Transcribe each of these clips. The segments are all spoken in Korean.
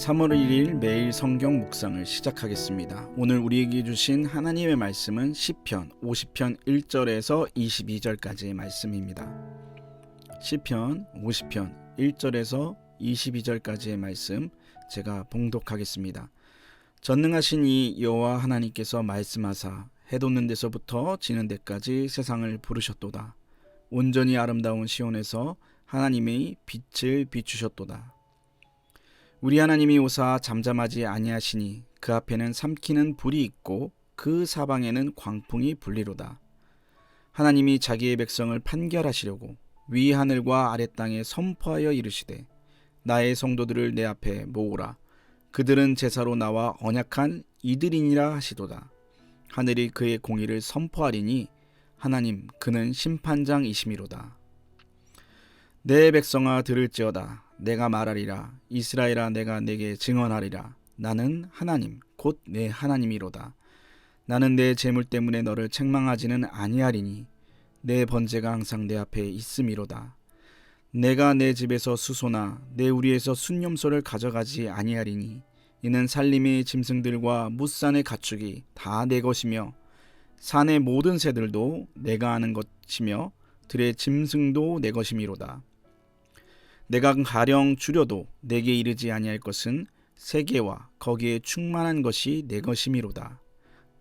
3월 1일 매일 성경 묵상을 시작하겠습니다. 오늘 우리에게 주신 하나님의 말씀은 시편 50편 1절에서 22절까지의 말씀입니다. 시편 50편 1절에서 22절까지의 말씀 제가 봉독하겠습니다. 전능하신 이 여호와 하나님께서 말씀하사 해 돋는 데서부터 지는 데까지 세상을 부르셨도다. 온전히 아름다운 시온에서 하나님의 빛을 비추셨도다. 우리 하나님이 오사 잠잠하지 아니하시니 그 앞에는 삼키는 불이 있고 그 사방에는 광풍이 불리로다. 하나님이 자기의 백성을 판결하시려고 위 하늘과 아래 땅에 선포하여 이르시되 나의 성도들을 내 앞에 모으라. 그들은 제사로 나와 언약한 이들이니라 하시도다. 하늘이 그의 공의를 선포하리니 하나님 그는 심판장이심이로다. 내 백성아 들을지어다. 내가 말하리라. 이스라엘아 내가 내게 증언하리라. 나는 하나님 곧 내 하나님이로다. 나는 내 재물 때문에 너를 책망하지는 아니하리니 내 번제가 항상 내 앞에 있음이로다. 내가 내 집에서 수소나 내 우리에서 순념소를 가져가지 아니하리니 이는 산림의 짐승들과 뭇산의 가축이 다 내 것이며 산의 모든 새들도 내가 아는 것이며 들의 짐승도 내 것이미로다. 내가 가령 줄여도 내게 이르지 아니할 것은 세계와 거기에 충만한 것이 내 것이미로다.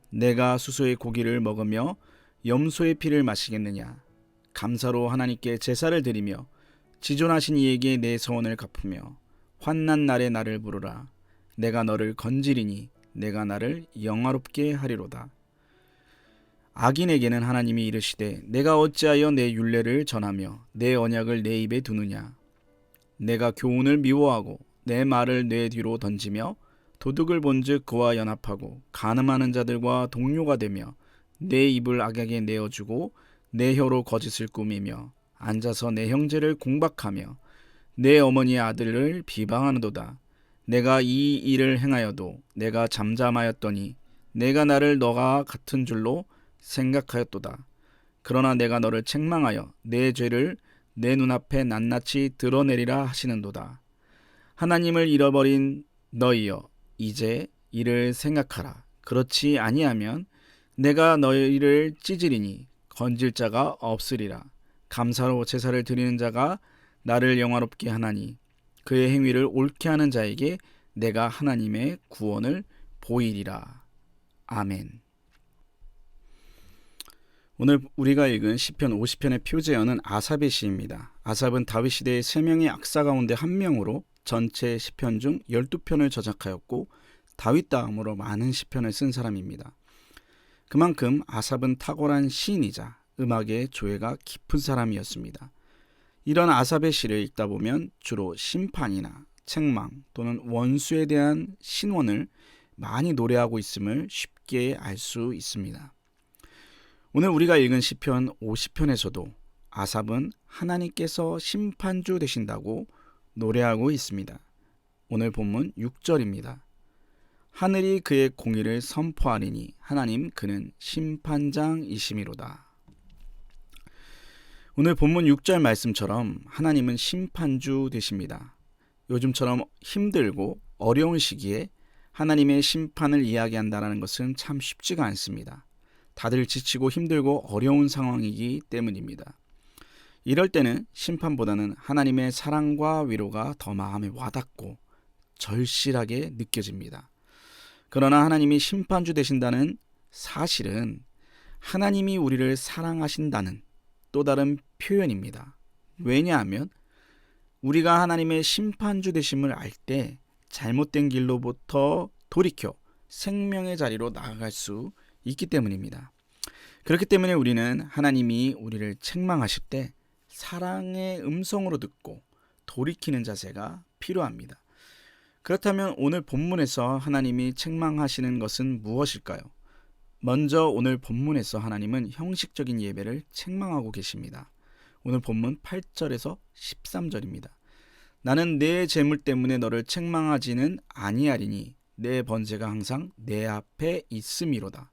내가 수소의 고기를 먹으며 염소의 피를 마시겠느냐. 감사로 하나님께 제사를 드리며 지존하신 이에게 내 서원을 갚으며 환난 날에 나를 부르라. 내가 너를 건지리니 내가 나를 영화롭게 하리로다. 악인에게는 하나님이 이르시되 내가 어찌하여 내 율례를 전하며 내 언약을 내 입에 두느냐. 내가 교훈을 미워하고 내 말을 내 뒤로 던지며 도둑을 본즉 그와 연합하고 간음하는 자들과 동료가 되며 내 입을 악에게 내어주고 내 혀로 거짓을 꾸미며 앉아서 내 형제를 공박하며 내 어머니의 아들을 비방하는도다. 내가 이 일을 행하여도 내가 잠잠하였더니 내가 나를 너가 같은 줄로 생각하였도다. 그러나 내가 너를 책망하여 내 죄를 내 눈앞에 낱낱이 드러내리라 하시는도다. 하나님을 잃어버린 너희여 이제 이를 생각하라. 그렇지 아니하면 내가 너희를 찢으리니 건질 자가 없으리라. 감사로 제사를 드리는 자가 나를 영화롭게 하나니 그의 행위를 옳게 하는 자에게 내가 하나님의 구원을 보이리라. 아멘. 오늘 우리가 읽은 시편 50편의 표제어는 아삽의 시입니다. 아삽은 다윗 시대의 3명의 악사 가운데 한 명으로 전체 시편 중 12편을 저작하였고 다윗 다음으로 많은 시편을 쓴 사람입니다. 그만큼 아삽은 탁월한 시인이자 음악의 조예가 깊은 사람이었습니다. 이런 아삽의 시를 읽다 보면 주로 심판이나 책망 또는 원수에 대한 신원을 많이 노래하고 있음을 쉽게 알 수 있습니다. 오늘 우리가 읽은 시편 50편에서도 아삽은 하나님께서 심판주 되신다고 노래하고 있습니다. 오늘 본문 6절입니다. 하늘이 그의 공의를 선포하리니 하나님 그는 심판장이심이로다. 오늘 본문 6절 말씀처럼 하나님은 심판주 되십니다. 요즘처럼 힘들고 어려운 시기에 하나님의 심판을 이야기한다는 것은 참 쉽지가 않습니다. 다들 지치고 힘들고 어려운 상황이기 때문입니다. 이럴 때는 심판보다는 하나님의 사랑과 위로가 더 마음에 와닿고 절실하게 느껴집니다. 그러나 하나님이 심판주 되신다는 사실은 하나님이 우리를 사랑하신다는 또 다른 표현입니다. 왜냐하면 우리가 하나님의 심판주 되심을 알 때 잘못된 길로부터 돌이켜 생명의 자리로 나아갈 수 있기 때문입니다. 그렇기 때문에 우리는 하나님이 우리를 책망하실 때 사랑의 음성으로 듣고 돌이키는 자세가 필요합니다. 그렇다면 오늘 본문에서 하나님이 책망하시는 것은 무엇일까요? 먼저 오늘 본문에서 하나님은 형식적인 예배를 책망하고 계십니다. 오늘 본문 8절에서 13절입니다. 나는 내 재물 때문에 너를 책망하지는 아니하리니 내 번제가 항상 내 앞에 있음이로다.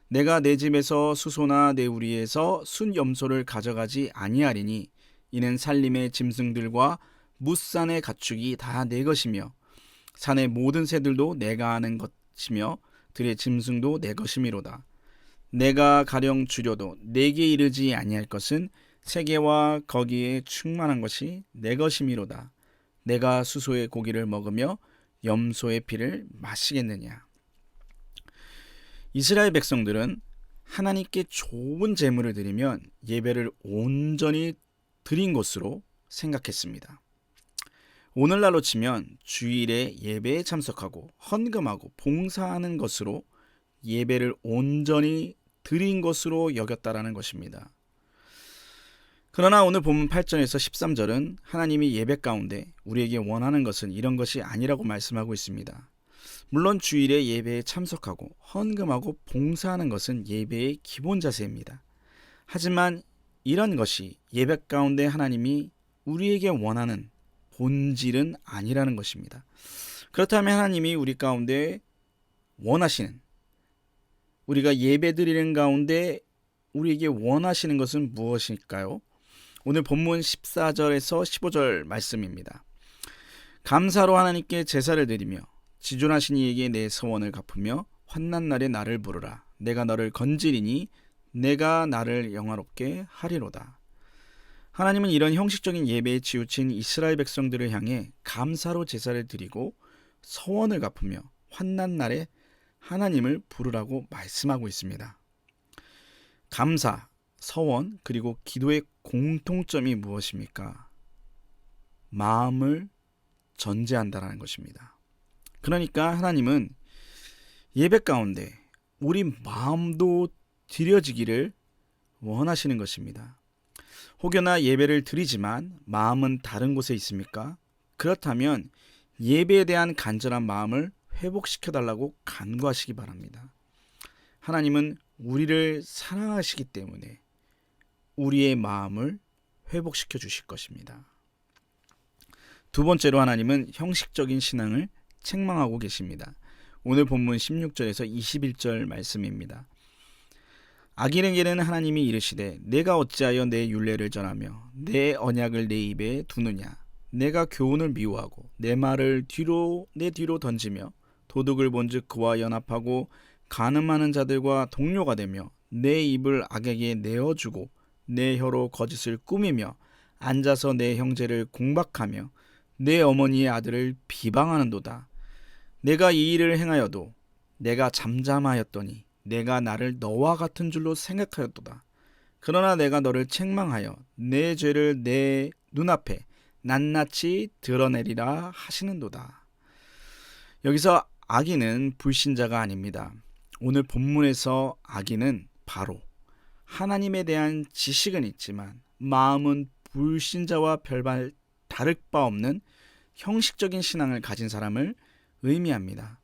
내가 내 집에서 수소나 내 우리에서 순염소를 가져가지 아니하리니 이는 산림의 짐승들과 뭇산의 가축이 다 내 것이며 산의 모든 새들도 내가 아는 것이며 들의 짐승도 내 것이미로다. 내가 가령 주려도 내게 이르지 아니할 것은 세계와 거기에 충만한 것이 내 것이미로다. 내가 수소의 고기를 먹으며 염소의 피를 마시겠느냐. 이스라엘 백성들은 하나님께 좋은 제물을 드리면 예배를 온전히 드린 것으로 생각했습니다. 오늘날로 치면 주일에 예배에 참석하고 헌금하고 봉사하는 것으로 예배를 온전히 드린 것으로 여겼다라는 것입니다. 그러나 오늘 본문 8절에서 13절은 하나님이 예배 가운데 우리에게 원하는 것은 이런 것이 아니라고 말씀하고 있습니다. 물론 주일에 예배에 참석하고 헌금하고 봉사하는 것은 예배의 기본 자세입니다. 하지만 이런 것이 예배 가운데 하나님이 우리에게 원하는 본질은 아니라는 것입니다. 그렇다면 하나님이 우리 가운데 원하시는, 우리가 예배드리는 가운데 우리에게 원하시는 것은 무엇일까요? 오늘 본문 14절에서 15절 말씀입니다. 감사로 하나님께 제사를 드리며 지존하신 이에게 내 서원을 갚으며 환난 날에 나를 부르라. 내가 너를 건지리니 내가 나를 영화롭게 하리로다. 하나님은 이런 형식적인 예배에 치우친 이스라엘 백성들을 향해 감사로 제사를 드리고 서원을 갚으며 환난 날에 하나님을 부르라고 말씀하고 있습니다. 감사, 서원, 그리고 기도의 공통점이 무엇입니까? 마음을 전제한다는 것입니다. 그러니까 하나님은 예배 가운데 우리 마음도 드려지기를 원하시는 것입니다. 혹여나 예배를 드리지만 마음은 다른 곳에 있습니까? 그렇다면 예배에 대한 간절한 마음을 회복시켜달라고 간구하시기 바랍니다. 하나님은 우리를 사랑하시기 때문에 우리의 마음을 회복시켜 주실 것입니다. 두 번째로 하나님은 형식적인 신앙을 책망하고 계십니다. 오늘 본문 16절에서 21절 말씀입니다. 악인에게는 하나님이 이르시되 내가 어찌하여 내 율례를 전하며 내 언약을 내 입에 두느냐. 내가 교훈을 미워하고 내 말을 내 뒤로 던지며 도둑을 본즉 그와 연합하고 간음하는 자들과 동료가 되며 내 입을 악에게 내어주고 내 혀로 거짓을 꾸미며 앉아서 내 형제를 공박하며 내 어머니의 아들을 비방하는도다. 내가 이 일을 행하여도 내가 잠잠하였더니 내가 나를 너와 같은 줄로 생각하였도다. 그러나 내가 너를 책망하여 내 죄를 내 눈앞에 낱낱이 드러내리라 하시는도다. 여기서 악인은 불신자가 아닙니다. 오늘 본문에서 악인은 바로 하나님에 대한 지식은 있지만 마음은 불신자와 별반 다를 바 없는 형식적인 신앙을 가진 사람을 의미합니다.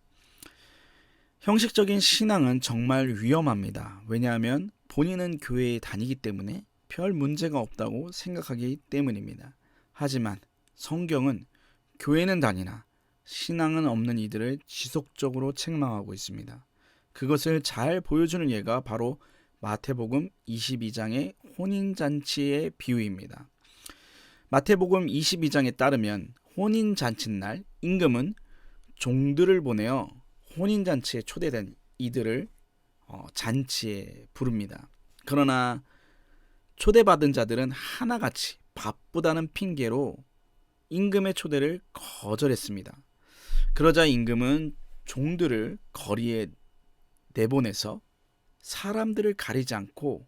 형식적인 신앙은 정말 위험합니다. 왜냐하면 본인은 교회에 다니기 때문에 별 문제가 없다고 생각하기 때문입니다. 하지만 성경은 교회는 다니나 신앙은 없는 이들을 지속적으로 책망하고 있습니다. 그것을 잘 보여주는 예가 바로 마태복음 22장의 혼인잔치의 비유입니다. 마태복음 22장에 따르면 혼인잔치날 임금은 종들을 보내어 혼인잔치에 초대된 이들을 잔치에 부릅니다. 그러나 초대받은 자들은 하나같이 바쁘다는 핑계로 임금의 초대를 거절했습니다. 그러자 임금은 종들을 거리에 내보내서 사람들을 가리지 않고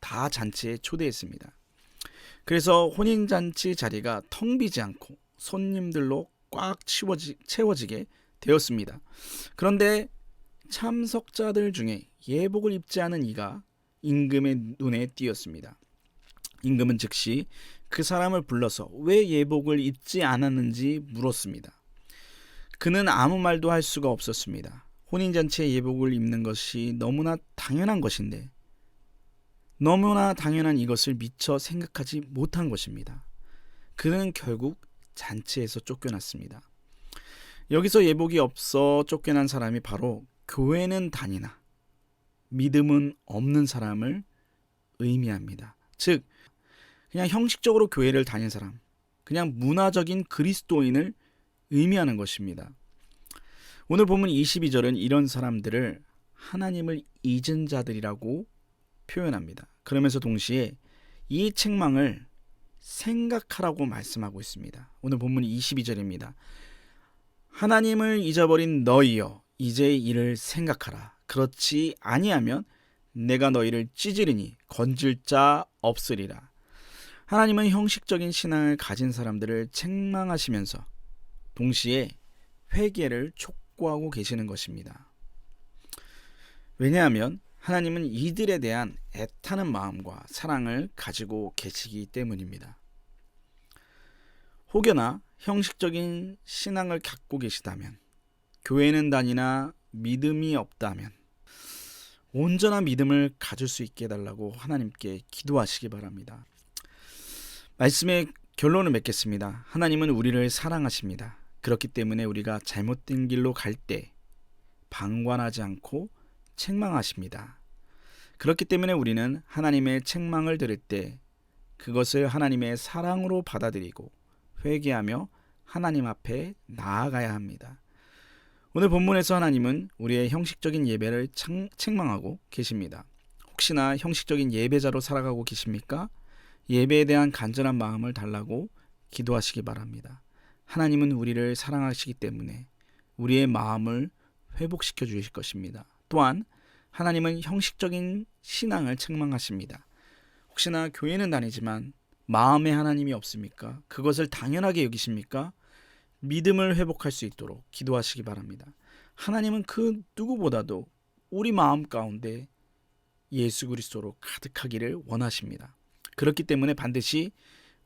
다 잔치에 초대했습니다. 그래서 혼인잔치 자리가 텅 비지 않고 손님들로 꽉 채워지게 되었습니다. 그런데 참석자들 중에 예복을 입지 않은 이가 임금의 눈에 띄었습니다. 임금은 즉시 그 사람을 불러서 왜 예복을 입지 않았는지 물었습니다. 그는 아무 말도 할 수가 없었습니다. 혼인잔치에 예복을 입는 것이 너무나 당연한 것인데 너무나 당연한 이것을 미처 생각하지 못한 것입니다. 그는 결국 잔치에서 쫓겨났습니다. 여기서 예복이 없어 쫓겨난 사람이 바로 교회는 다니나 믿음은 없는 사람을 의미합니다. 즉 그냥 형식적으로 교회를 다닌 사람, 그냥 문화적인 그리스도인을 의미하는 것입니다. 오늘 본문 22절은 이런 사람들을 하나님을 잊은 자들이라고 표현합니다. 그러면서 동시에 이 책망을 생각하라고 말씀하고 있습니다. 오늘 본문 22절입니다. 하나님을 잊어버린 너희여 이제 이를 생각하라. 그렇지 아니하면 내가 너희를 찢으리니 건질 자 없으리라. 하나님은 형식적인 신앙을 가진 사람들을 책망하시면서 동시에 회개를 촉구하고 계시는 것입니다. 왜냐하면 하나님은 이들에 대한 애타는 마음과 사랑을 가지고 계시기 때문입니다. 혹여나 형식적인 신앙을 갖고 계시다면, 교회는 다니나 믿음이 없다면 온전한 믿음을 가질 수 있게 해달라고 하나님께 기도하시기 바랍니다. 말씀의 결론을 맺겠습니다. 하나님은 우리를 사랑하십니다. 그렇기 때문에 우리가 잘못된 길로 갈 때 방관하지 않고 책망하십니다. 그렇기 때문에 우리는 하나님의 책망을 들을 때 그것을 하나님의 사랑으로 받아들이고 회개하며 하나님 앞에 나아가야 합니다. 오늘 본문에서 하나님은 우리의 형식적인 예배를 책망하고 계십니다. 혹시나 형식적인 예배자로 살아가고 계십니까? 예배에 대한 간절한 마음을 달라고 기도하시기 바랍니다. 하나님은 우리를 사랑하시기 때문에 우리의 마음을 회복시켜 주실 것입니다. 또한 하나님은 형식적인 신앙을 책망하십니다. 혹시나 교회는 다니지만 마음에 하나님이 없습니까? 그것을 당연하게 여기십니까? 믿음을 회복할 수 있도록 기도하시기 바랍니다. 하나님은 그 누구보다도 우리 마음 가운데 예수 그리스도로 가득하기를 원하십니다. 그렇기 때문에 반드시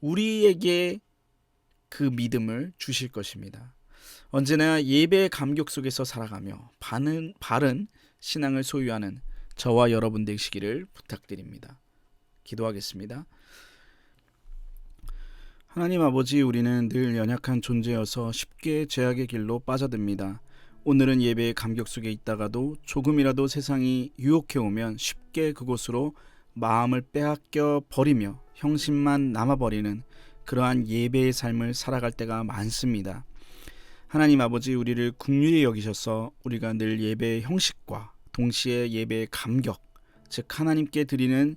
우리에게 그 믿음을 주실 것입니다. 언제나 예배의 감격 속에서 살아가며 바른 신앙을 소유하는 저와 여러분 되시기를 부탁드립니다. 기도하겠습니다. 하나님 아버지, 우리는 늘 연약한 존재여서 쉽게 죄악의 길로 빠져듭니다. 오늘은 예배의 감격 속에 있다가도 조금이라도 세상이 유혹해오면 쉽게 그곳으로 마음을 빼앗겨 버리며 형식만 남아버리는 그러한 예배의 삶을 살아갈 때가 많습니다. 하나님 아버지, 우리를 긍휼히 여기셔서 우리가 늘 예배의 형식과 동시에 예배의 감격, 즉 하나님께 드리는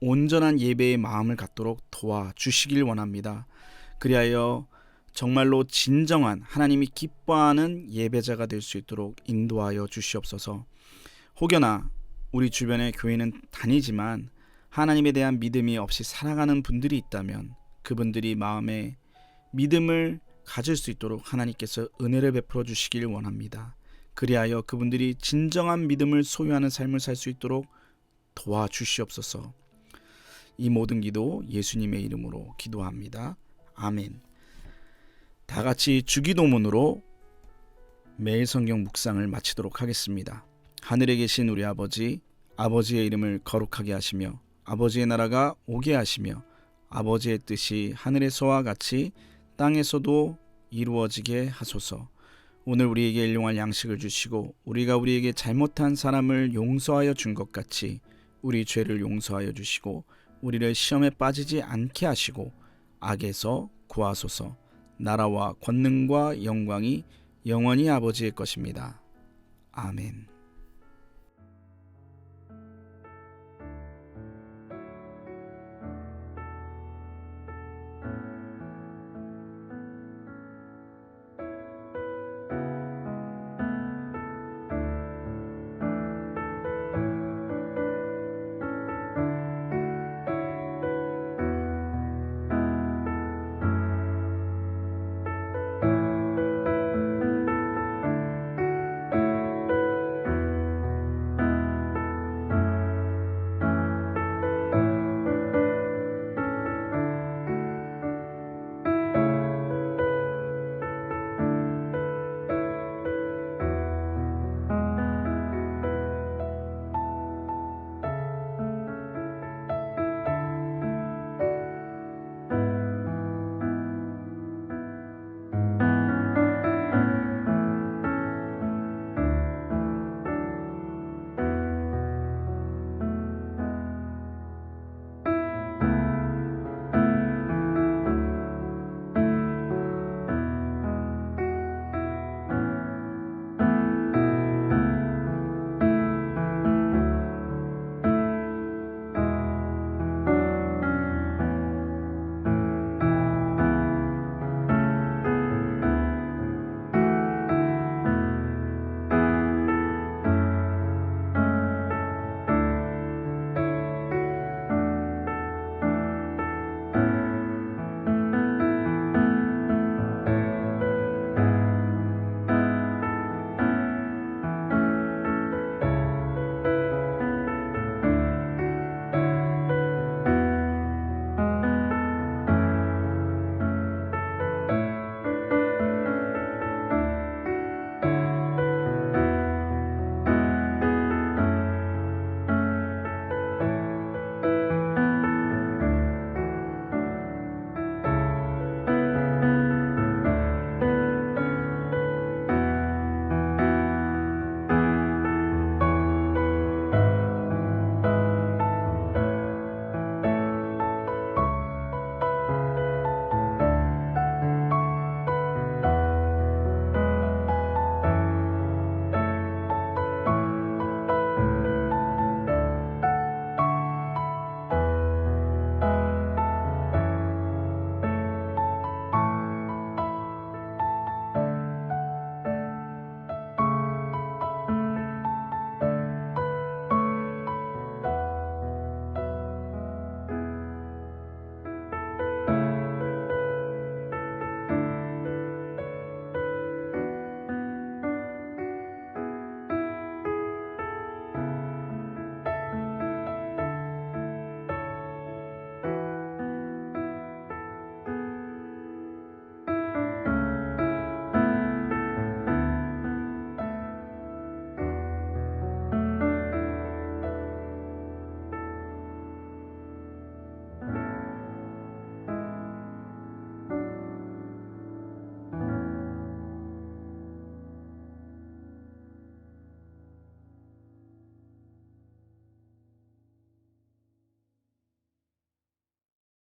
온전한 예배의 마음을 갖도록 도와주시길 원합니다. 그리하여 정말로 진정한 하나님이 기뻐하는 예배자가 될 수 있도록 인도하여 주시옵소서. 혹여나 우리 주변에 교회는 다니지만 하나님에 대한 믿음이 없이 살아가는 분들이 있다면 그분들이 마음에 믿음을 가질 수 있도록 하나님께서 은혜를 베풀어 주시길 원합니다. 그리하여 그분들이 진정한 믿음을 소유하는 삶을 살 수 있도록 도와주시옵소서. 이 모든 기도 예수님의 이름으로 기도합니다. 아멘. 다 같이 주기도문으로 매일 성경 묵상을 마치도록 하겠습니다. 하늘에 계신 우리 아버지, 아버지의 이름을 거룩하게 하시며 아버지의 나라가 오게 하시며 아버지의 뜻이 하늘에서와 같이 땅에서도 이루어지게 하소서. 오늘 우리에게 일용할 양식을 주시고 우리가 우리에게 잘못한 사람을 용서하여 준 것 같이 우리 죄를 용서하여 주시고 우리를 시험에 빠지지 않게 하시고 악에서 구하소서. 나라와 권능과 영광이 영원히 아버지의 것입니다. 아멘.